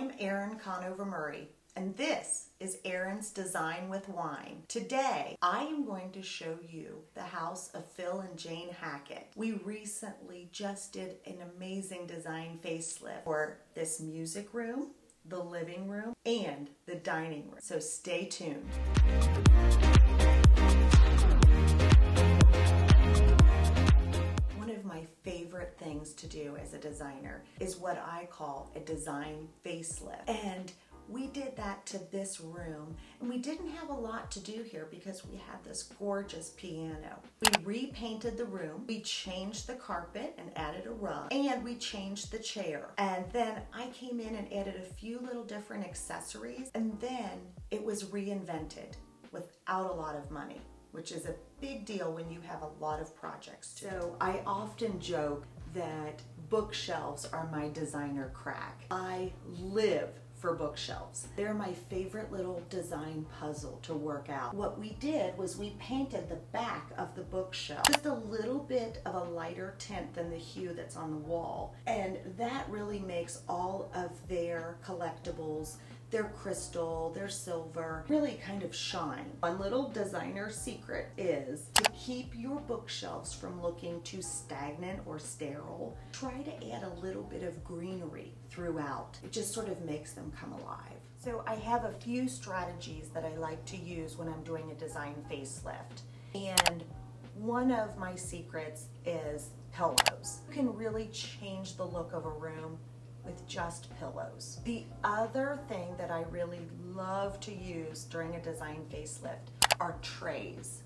I'm Erin Conover-Murray, and this is Erin's Design with Wine. Today, I am going to show you the house of Phil and Jane Hackett. We recently just did an amazing design facelift for this music room, the living room, and the dining room. So stay tuned. One of my favorite things to do as a designer is what I call a design facelift. And we did that to this room, and we didn't have a lot to do here because we had this gorgeous piano. We repainted the room, we changed the carpet and added a rug, and we changed the chair. And then I came in and added a few little different accessories, and then it was reinvented without a lot of money, which is a big deal when you have a lot of projects to do. So I often joke that bookshelves are my designer crack. I live for bookshelves. They're my favorite little design puzzle to work out. What we did was we painted the back of the bookshelf just a little bit of a lighter tint than the hue that's on the wall. And that really makes all of their collectibles, their crystal, their silver, really kind of shine. One little designer secret is to keep your bookshelves from looking too stagnant or sterile. Try to add a little bit of greenery throughout. It just sort of makes them come alive. So I have a few strategies that I like to use when I'm doing a design facelift. And one of my secrets is pillows. You can really change the look of a room with just pillows. The other thing that I really love to use during a design facelift are trays.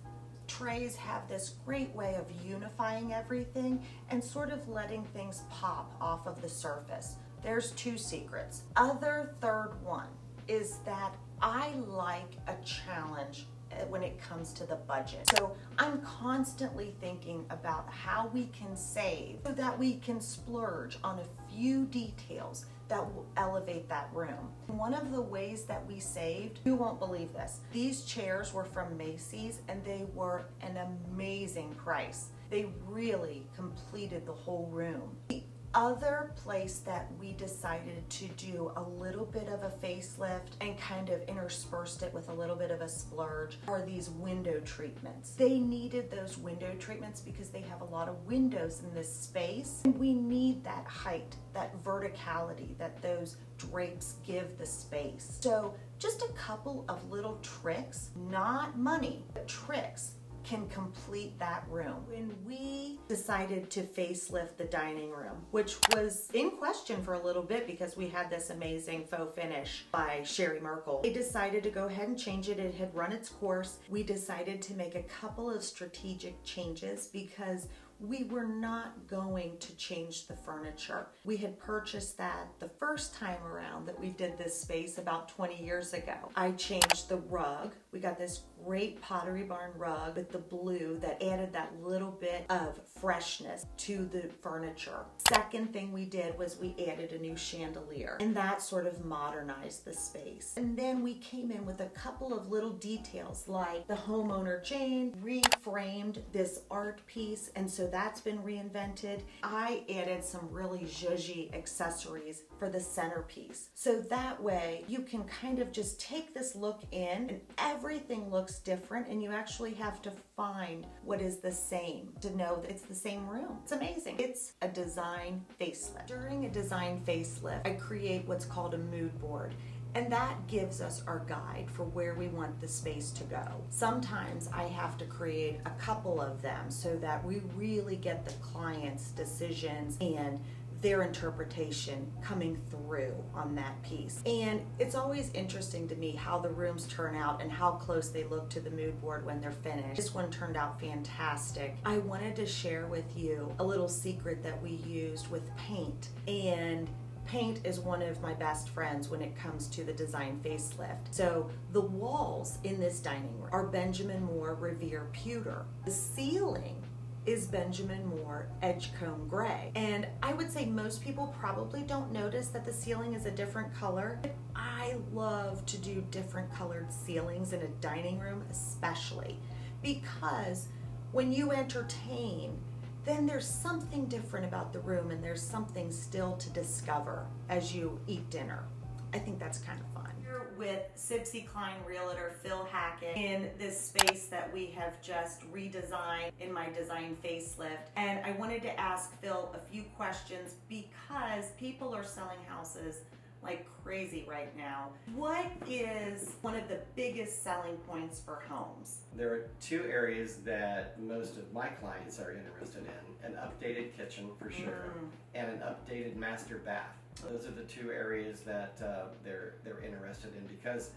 Trays have this great way of unifying everything and sort of letting things pop off of the surface. There's two secrets. Third one is that I like a challenge when it comes to the budget. So I'm constantly thinking about how we can save so that we can splurge on a few details that will elevate that room. One of the ways that we saved, you won't believe this, these chairs were from Macy's and they were an amazing price. They really completed the whole room. The other place that we decided to do a little bit of a facelift and kind of interspersed it with a little bit of a splurge are these window treatments. They needed those window treatments because they have a lot of windows in this space, and we need that height, that verticality that those drapes give the space. So just a couple of little tricks, not money, but tricks, can complete that room. When we decided to facelift the dining room, which was in question for a little bit because we had this amazing faux finish by Sherry Merkel, we decided to go ahead and change it. It had run its course. We decided to make a couple of strategic changes because we were not going to change the furniture. We had purchased that the first time around that we did this space about 20 years ago. I changed the rug. We got this great Pottery Barn rug with the blue that added that little bit of freshness to the furniture. Second thing we did was we added a new chandelier, and that sort of modernized the space. And then we came in with a couple of little details like the homeowner Jane reframed this art piece, and so that's been reinvented. I added some really zhuzhy accessories for the centerpiece. So that way you can kind of just take this look in and everything looks different, and you actually have to find what is the same to know that it's the same room. It's amazing. It's a design facelift. During a design facelift, I create what's called a mood board. And that gives us our guide for where we want the space to go. Sometimes I have to create a couple of them so that we really get the client's decisions and their interpretation coming through on that piece. And it's always interesting to me how the rooms turn out and how close they look to the mood board when they're finished. This one turned out fantastic. I wanted to share with you a little secret that we used with paint. And paint is one of my best friends when it comes to the design facelift. So the walls in this dining room are Benjamin Moore Revere Pewter. The ceiling is Benjamin Moore Edgecombe Gray. And I would say most people probably don't notice that the ceiling is a different color. I love to do different colored ceilings in a dining room, especially because when you entertain, then there's something different about the room and there's something still to discover as you eat dinner. I think that's kind of fun. Here with Sibsy Klein Realtor Phil Hackett in this space that we have just redesigned in my design facelift. And I wanted to ask Phil a few questions because people are selling houses like crazy right now. What is one of the biggest selling points for homes? There are two areas that most of my clients are interested in: an updated kitchen for sure, and an updated master bath. Those are the two areas that they're interested in because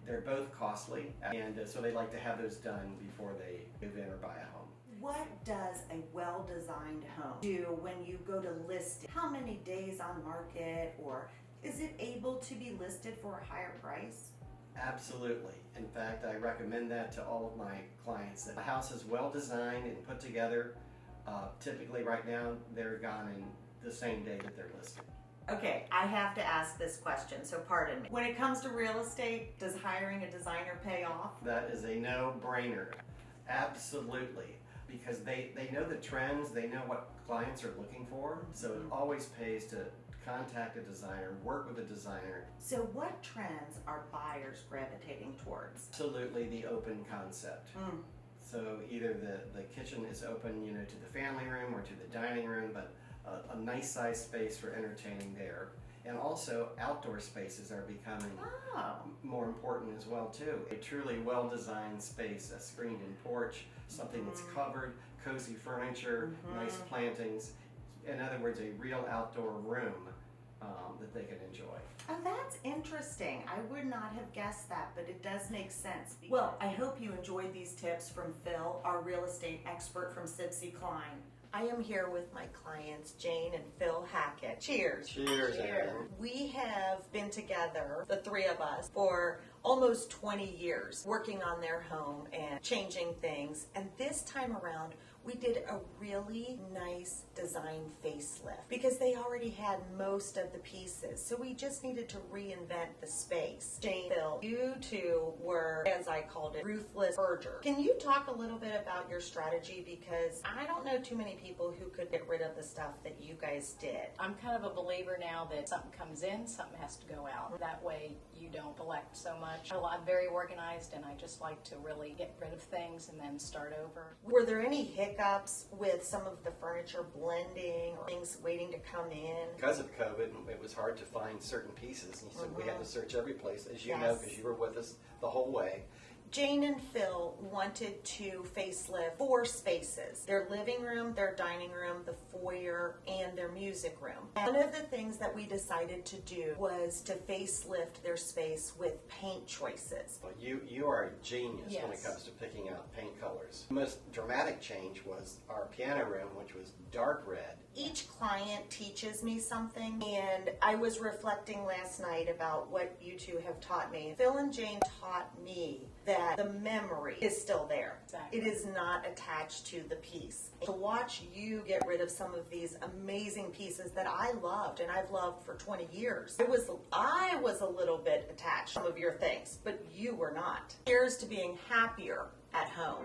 they're both costly, and so they like to have those done before they move in or buy a home. What does a well-designed home do when you go to list it? How many days on market, or is it able to be listed for a higher price? Absolutely. In fact, I recommend that to all of my clients. That the house is well designed and put together. Typically right now, they're gone in the same day that they're listed. Okay, I have to ask this question, so pardon me. When it comes to real estate, does hiring a designer pay off? That is a no-brainer. Absolutely. Because they know the trends, they know what clients are looking for, so it always pays to contact a designer, work with a designer. So what trends are buyers gravitating towards? Absolutely the open concept. So either the kitchen is open, to the family room or to the dining room, but a nice size space for entertaining there. And also outdoor spaces are becoming more important as well too. A truly well-designed space, a screened-in porch, something that's covered, cozy furniture, nice plantings. In other words, a real outdoor room that they can enjoy. Oh, that's interesting. I would not have guessed that, but it does make sense. Well, I hope you enjoyed these tips from Phil, our real estate expert from Sibsy Klein. I am here with my clients, Jane and Phil Hackett. Cheers. Cheers, Aaron. We have been together, the three of us, for almost 20 years, working on their home and changing things. And this time around, we did a really nice design facelift because they already had most of the pieces. So we just needed to reinvent the space. Jane, Phil, you two were, as I called it, ruthless purgers. Can you talk a little bit about your strategy? Because I don't know too many people who could get rid of the stuff that you guys did. I'm kind of a believer now that something comes in, something has to go out. That way you don't collect so much. I'm very organized and I just like to really get rid of things and then start over. Were there any hiccups with some of the furniture blending or things waiting to come in? Because of COVID, it was hard to find certain pieces, and so we had to search every place, as you know, because you were with us the whole way. Jane and Phil wanted to facelift 4 spaces: their living room, their dining room, the foyer, and their music room. And one of the things that we decided to do was to facelift their space with paint choices. Well, you are a genius when it comes to picking out paint colors. The most dramatic change was our piano room, which was dark red. Each client teaches me something, and I was reflecting last night about what you two have taught me. Phil and Jane taught me that the memory is still there. Exactly. It is not attached to the piece. To watch you get rid of some of these amazing pieces that I loved and I've loved for 20 years. I was a little bit attached to some of your things, but you were not. Here's to being happier at home.